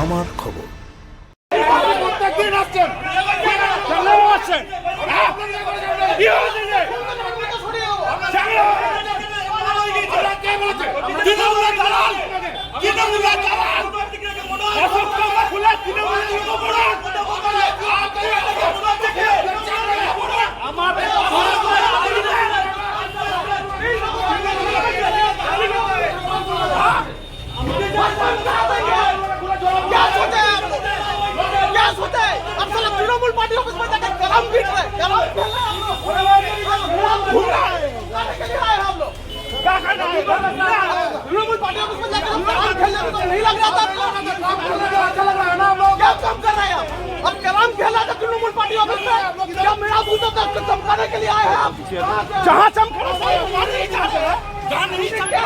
আমার খবর। Trinamool party office में जाकर कलम पीट रहे हम लोग तृणमूल पार्टी ऑफिस में जाकर कलम खेलने तो नहीं लग रहा था। क्या काम कर रहे हैं अब कलम खेला था तृणमूल पार्टी ऑफिस में? क्या मेरा बूथ तो चमकाने के लिए आए हैं आप? जहाँ चमकाना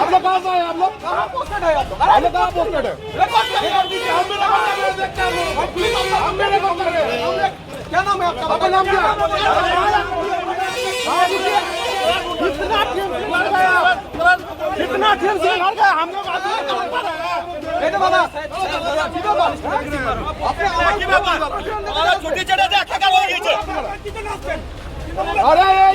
आप लोग कहाँ से आए? आप लोग कहाँ पोस्टेड है? आप लोग कहाँ पोस्टेड है? क्या नाम है आपका? आपका नाम क्या है? कितना खेल से लड़ गए हम लोग? बेटे बाबा छोटी चढ़ा दे क्या हो गई? अरे ये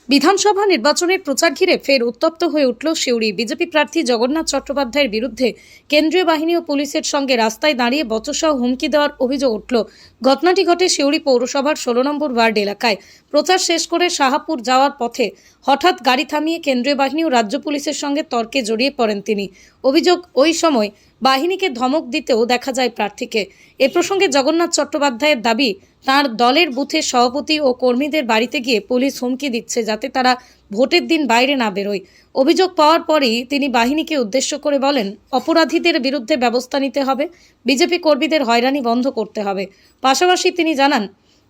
বিধানসভা নির্বাচনের প্রচার ঘিরে ফের উত্তপ্ত হয়ে উঠল সিউড়ি। বিজেপি প্রার্থী জগন্নাথ চট্টোপাধ্যায়ের বিরুদ্ধে কেন্দ্রীয় বাহিনী ও পুলিশের সঙ্গে রাস্তায় দাঁড়িয়ে বচসা হুমকি দেওয়ার অভিযোগ উঠল। ঘটনাটি ঘটে সিউড়ি পৌরসভার 16 নম্বর ওয়ার্ড এলাকায়। প্রচার শেষ করে শাহাপুর যাওয়ার পথে হঠাৎ গাড়ি থামিয়ে কেন্দ্রীয় বাহিনী ও রাজ্য পুলিশের সঙ্গে তর্কে জড়িয়ে পড়েন তিনি। অভিযোগ, ওই সময় বাহিনীকে ধমক দিতেও দেখা যায় প্রার্থীকে। এ প্রসঙ্গে জগন্নাথ চট্টোপাধ্যায়ের দাবি, তার দলের বুথের সভাপতি ও কর্মীদের বাড়িতে গিয়ে পুলিশ হুমকি দিচ্ছে যাতে তারা ভোটের দিন বাইরে না বেরোয়। অভিযোগ পাওয়ার পরেই তিনি বাহিনীকে উদ্দেশ্য করে বলেন, অপরাধীদের বিরুদ্ধে ব্যবস্থা নিতে হবে, বিজেপি কর্মীদের হয়রানি বন্ধ করতে হবে। পাশাপাশি তিনি জানান,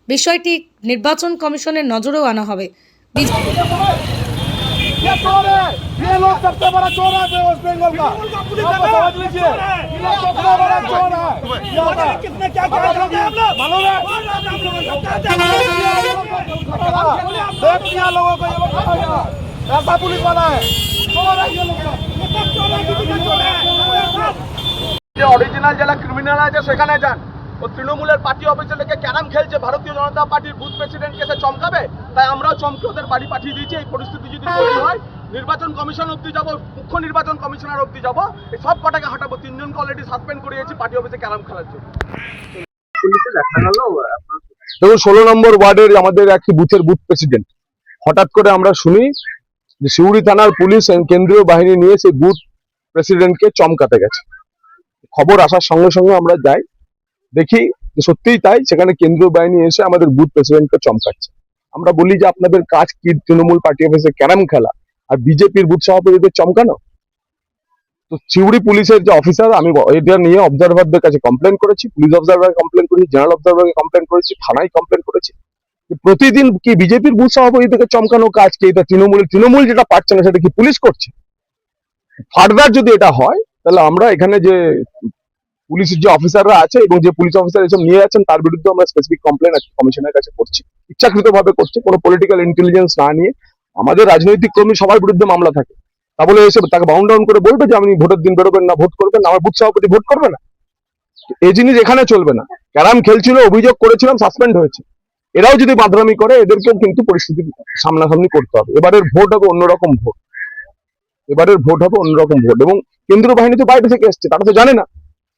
বিষয়টি নির্বাচন কমিশনের নজরেও আনা হবে। ये चोर है, ये लोग सबसे बड़ा चोर है वेस्ट बंगाल का। आप समझ लीजिए, ये सबसे बड़ा चोर है। कितने क्या क्या लोग हैं आप लोग? मालूम है? देख लिया लोगों को, ये लोग खड़ा है, ऐसा पुलिस वाला है, चोर है ये लोग। যে অরিজিনাল যারা ক্রিমিনাল আছে সেখানে যান। ও তৃণমূলের পার্টি অফিসে লেগে ক্যারাম খেলছে, ভারতীয় জনতা পার্টির বুথ প্রেসিডেন্টকে সে চমকাবে, তাই আমরাও চমকে ওদের বাড়ি পাঠিয়ে দিয়েছি। এই পরিস্থিতি যদি তৈরি হয়, নির্বাচন কমিশন অবধি যাবো, মুখ্য নির্বাচন কমিশনার অবধি যাবো, এই সব কটাকে হাঁটাবো। 3 জনকে অলরেডি সাসপেন্ড করিয়েছি পার্টি অফিসে ক্যারাম খেলার জন্য। দেখুন, 16 নম্বর ওয়ার্ডের আমাদের একটি বুথের বুথ প্রেসিডেন্ট, হঠাৎ করে আমরা শুনি যে সিউড়ি থানার পুলিশ কেন্দ্রীয় বাহিনী নিয়ে সেই বুথ প্রেসিডেন্টকে চমকাতে গেছে। খবর আসার সঙ্গে সঙ্গে আমরা যাই, দেখি যে সত্যিই তাই, সেখানে কেন্দ্রীয় বাহিনী এসে আমাদের বুথ প্রেসিডেন্টকে চমকাচ্ছে। আমরা বলি যে আপনাদের কাজ কি তৃণমূল পার্টি অফিসে ক্যারাম খেলা আর বিজেপির বুথ সভাপতিদের চমকানো? তো সিউড়ি পুলিশের যে অফিসার, আমি এটা নিয়ে অবজারভারদের কাছে কমপ্লেন করেছি, পুলিশ অবজারভারকে কমপ্লেন করেছি, জেনারেল অবজারভারকে কমপ্লেন করেছি, থানায় কমপ্লেন করেছি। প্রতিদিন কি বিজেপির বুথ সভাপতিদেরকে চমকানো কাজ কি? এটা তৃণমূল যেটা পারছে না সেটা কি পুলিশ করছে? ফার্দার যদি এটা হয় তাহলে আমরা এখানে যে পুলিশের যে অফিসাররা আছে এবং যে পুলিশ অফিসার এসব নিয়ে যাচ্ছেন তার বিরুদ্ধে আমরা স্পেসিফিক কমপ্লেন আজকে কমিশনের কাছে করছি। ইচ্ছাকৃতভাবে করছি, কোনো পলিটিক্যাল ইন্টেলিজেন্স না নিয়ে। আমাদের রাজনৈতিক কর্মী সবার বিরুদ্ধে মামলা থাকে, তা বলে এসে তাকে বাউন্ড ডাউন করে বলবে যে আপনি ভোটের দিন বেরোবেন না, ভোট করবেন না, আমার বুথ সভাপতি ভোট করবে না। এই জিনিস এখানে চলবে না। ক্যারাম খেলছিল, অভিযোগ করেছিলাম, সাসপেন্ড হয়েছে। এরাও যদি বাদরামি করে এদেরকেও কিন্তু পরিস্থিতি সামনাসামনি করতে হবে। এবারের ভোট হবে অন্যরকম ভোট, এবং কেন্দ্রীয় বাহিনী তো বাইরে থেকে এসছে, তারা তো জানে না,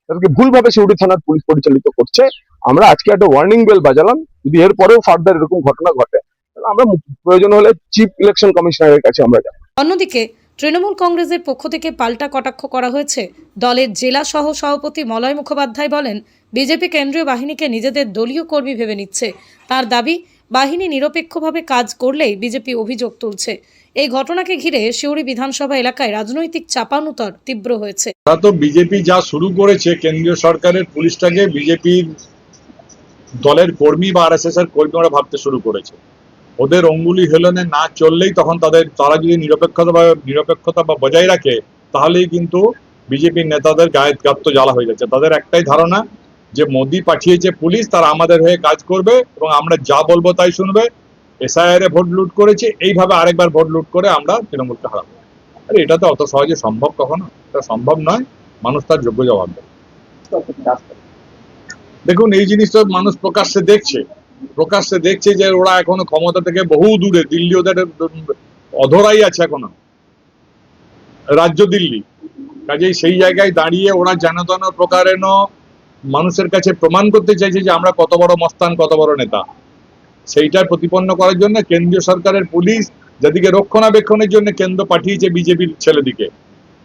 তাদেরকে ভুলভাবে সিউড়ি থানার পুলিশ পরিচালিত করছে। আমরা আজকে একটা ওয়ার্নিং বেল বাজালাম, যদি এর পরেও ফার্দার এরকম ঘটনা ঘটে তাহলে আমরা প্রয়োজন হলে চিফ ইলেকশন কমিশনারের কাছে আমরা যাব। অন্যদিকে তৃণমূল কংগ্রেসের পক্ষ থেকে পাল্টা কটাক্ষ করা হয়েছে। দলের জেলা সহ সভাপতি মলয় মুখোপাধ্যায় বলেন, বিজেপি কেন্দ্রীয় বাহিনীকে নিজেদের দলীয় কর্মী ভেবে নিচ্ছে। তার দাবি, বাহিনী নিরপেক্ষভাবে কাজ করলেই বিজেপি অভিযোগ তুলছে। এই ঘটনাকে ঘিরে সিউড়ি বিধানসভা এলাকায় রাজনৈতিক চাপানুতর তীব্র হয়েছে। তো বিজেপি যা শুরু করেছে, কেন্দ্রীয় সরকারের পুলিশটাকে বিজেপির দলের কর্মী বা আরএসএস এর কর্মী ওরা ভাবতে শুরু করেছে। ওদের অঙ্গুলি হেলনে না চললেই তখন তারা যদি নিরপেক্ষতা বা বজায় রাখে তাহলেই কিন্তু বিজেপির নেতাদের গায়ে গাত্র জ্বালা হয়ে যাচ্ছে। তাদের একটাই ধারণা যে মোদি পাঠিয়েছে পুলিশ, তারা আমাদের হয়ে কাজ করবে এবং আমরা যা বলবো তাই শুনবে। এসআইআর এ ভোট লুট করেছে, এইভাবে আরেকবার ভোট লুট করে আমরা তৃণমূলকে হারাবো। আরে এটা তো অত সহজে সম্ভব কখনো? এটা সম্ভব নয়। মানুষ তার যোগ্য জবাব দেবে। দেখুন, এই জিনিসটা মানুষ প্রকাশ্যে দেখছে যে ওরা এখনো ক্ষমতা থেকে বহু দূরে, দিল্লি ওদের অধরাই আছে এখনো, রাজ্য দিল্লি। কাজেই সেই জায়গায় দাঁড়িয়ে ওরা যেন তেন প্রকারেণ মানুষের কাছে প্রমাণ করতে চাইছে যে আমরা কত বড় মস্তান, কত বড় নেতা। সেইটার প্রতিপন্ন করার জন্য কেন্দ্রীয় সরকারের পুলিশ, যাদিকে রক্ষণাবেক্ষণের জন্য কেন্দ্র পাঠিয়েছে বিজেপির ছেলেদিকে,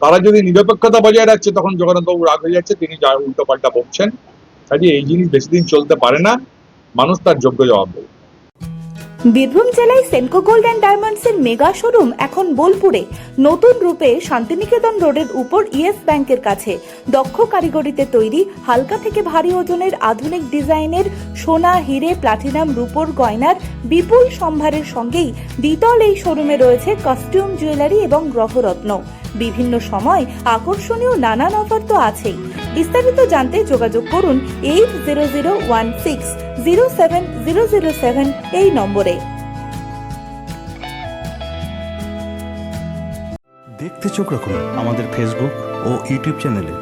তারা যদি নিরপেক্ষতা বজায় রাখছে, তখন জগন্নাথবাবু রাগ হয়ে যাচ্ছে, তিনি যা উল্টোপাল্টা বকছেন। কাজে এই জিনিস বেশি দিন চলতে পারে না, মানুষ তার যোগ্য জবাব দেবে। বীরভূম জেলায় সেনকো গোল্ড অ্যান্ড ডায়মন্ডসের মেগা শোরুম এখন বোলপুরে নতুন রূপে শান্তিনিকেতন রোডের উপর ইয়েস ব্যাংকের কাছে। দক্ষ কারিগরিতে তৈরি হালকা থেকে ভারী ওজনের আধুনিক ডিজাইনের সোনা, হিরে, প্লাটিনাম, রূপোর গয়নার বিপুল সম্ভারের সঙ্গেই দ্বিতল এই শোরুমে রয়েছে কস্টিউম, জুয়েলারি এবং গ্রহরত্ন। বিভিন্ন সময় আকর্ষণীয় নানান অফার তো আছেই। বিস্তারিত জানতে যোগাযোগ করুন 8001607007 এই নম্বরে। দেখতে চোখ রাখুন আমাদের ফেসবুক ও ইউটিউব চ্যানেলে।